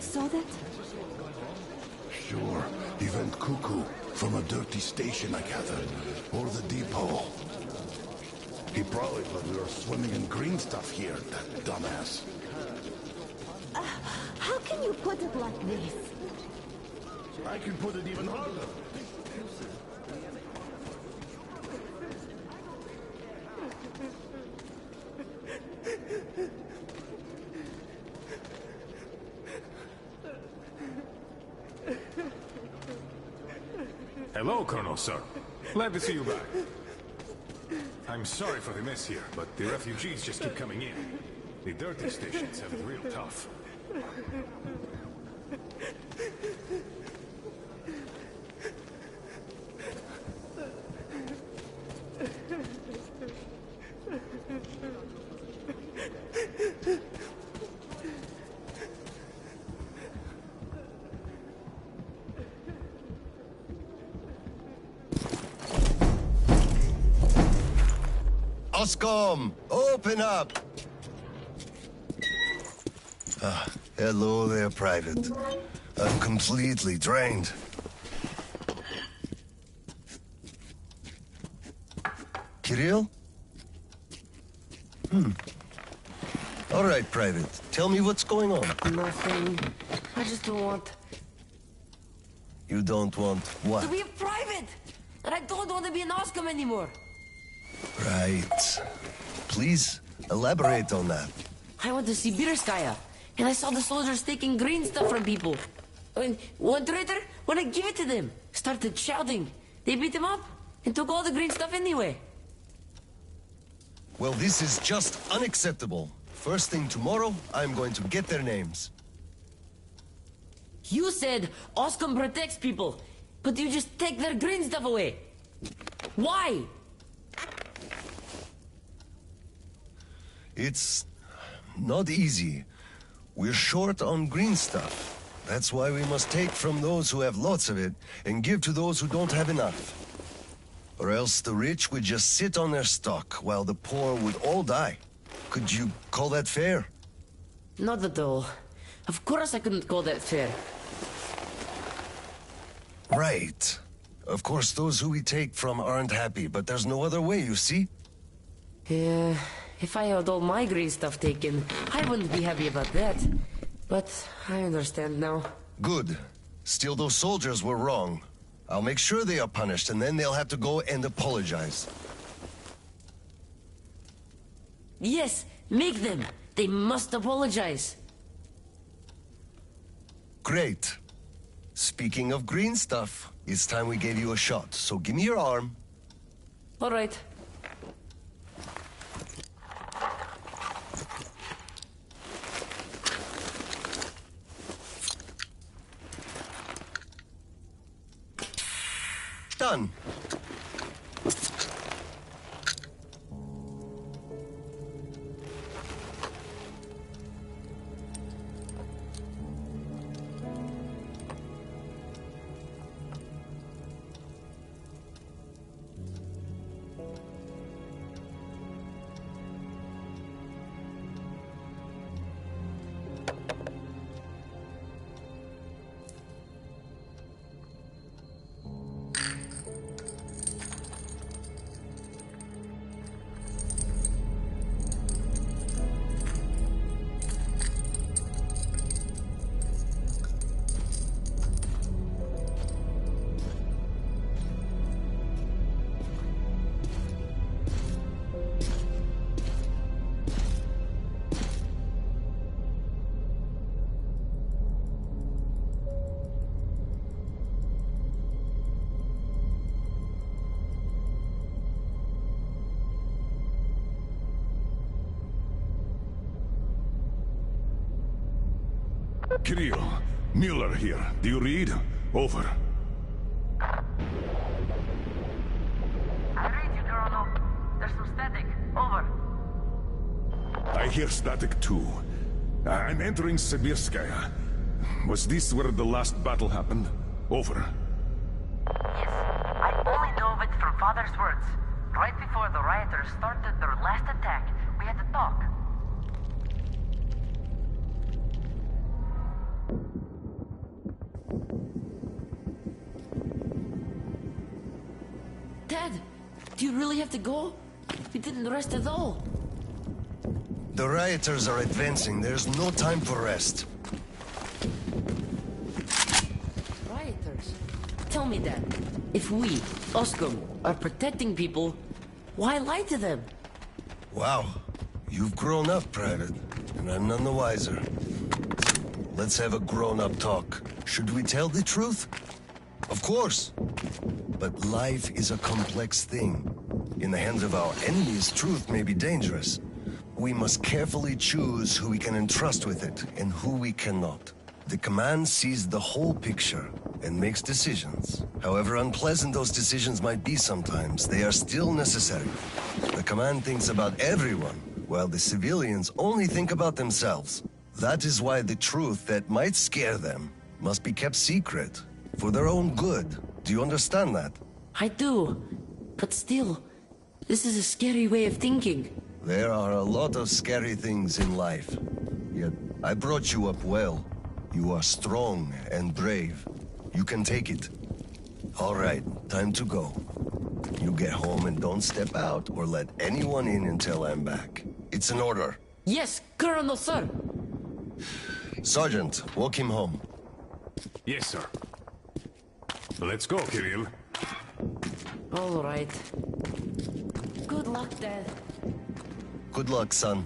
Saw that? Sure. He went cuckoo from a dirty station, I gathered. Or the depot. He probably thought we were swimming in green stuff here, that dumbass. How can you put it like this? I can put it even harder. Hello, Colonel, sir. Glad to see you back. I'm sorry for the mess here, but the refugees just keep coming in. The dirty stations have it real tough. Oscom, open up! Hello there, Private. I'm completely drained. Kirill? All right, Private. Tell me what's going on. Nothing. I just don't want... You don't want what? to be a private! And I don't want to be an Oscom anymore. Right. Please, elaborate on that. I went to Sibirskaya, and I saw the soldiers taking green stuff from people. And one traitor, when I give it to them, started shouting. They beat him up and took all the green stuff anyway. Well, this is just unacceptable. First thing tomorrow, I'm going to get their names. You said Oscom protects people, but you just take their green stuff away. Why? It's not easy. We're short on green stuff. That's why we must take from those who have lots of it and give to those who don't have enough. Or else the rich would just sit on their stock while the poor would all die. Could you call that fair? Not at all. Of course I couldn't call that fair. Right. Of course, those who we take from aren't happy, but there's no other way, you see? Yeah, if I had all my green stuff taken, I wouldn't be happy about that. But I understand now. Good. Still, those soldiers were wrong. I'll make sure they are punished, and then they'll have to go and apologize. Yes, make them. They must apologize. Great. Speaking of green stuff, it's time we gave you a shot, so give me your arm. All right. Done. Kirill, Mueller here. Do you read? Over. I read you, Colonel. There's some static. Over. I hear static too. I'm entering Sibirskaya. Was this where the last battle happened? Over. Yes, I only know of it from Father's words. Right before the rioters started their last attack, we had to talk. Dad, do you really have to go? We didn't rest at all. The rioters are advancing. There's no time for rest. Rioters? Tell me that. If we, Oscom, are protecting people, why lie to them? Wow. You've grown up, Private, and I'm none the wiser. Let's have a grown-up talk. Should we tell the truth? Of course. But life is a complex thing. In the hands of our enemies, truth may be dangerous. We must carefully choose who we can entrust with it and who we cannot. The command sees the whole picture and makes decisions. However unpleasant those decisions might be sometimes, they are still necessary. The command thinks about everyone, while the civilians only think about themselves. That is why the truth that might scare them must be kept secret, for their own good. Do you understand that? I do. But still, this is a scary way of thinking. There are a lot of scary things in life. Yet, I brought you up well. You are strong and brave. You can take it. All right, time to go. You get home and don't step out or let anyone in until I'm back. It's an order. Yes, Colonel, sir. Sergeant, walk him home. Yes, sir. Let's go, Kirill. All right. Good luck, Dad. Good luck, son.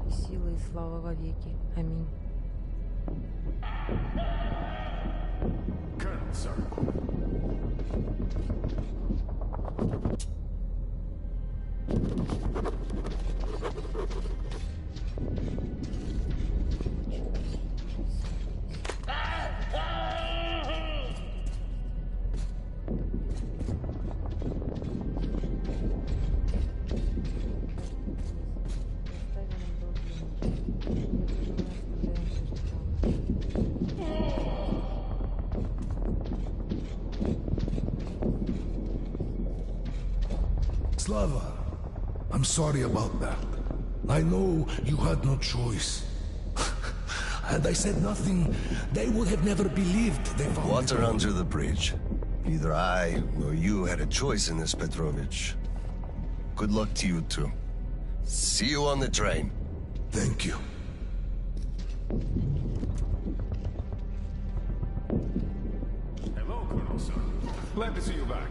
Сила и слава вовеки. Аминь. Colonel, sir. Slava, I'm sorry about that. I know you had no choice. Had I said nothing, they would have never believed they found Water under the bridge. Neither I nor you had a choice in this, Petrovich. Good luck to you two. See you on the train. Thank you. Hello, Colonel, sir. Glad to see you back.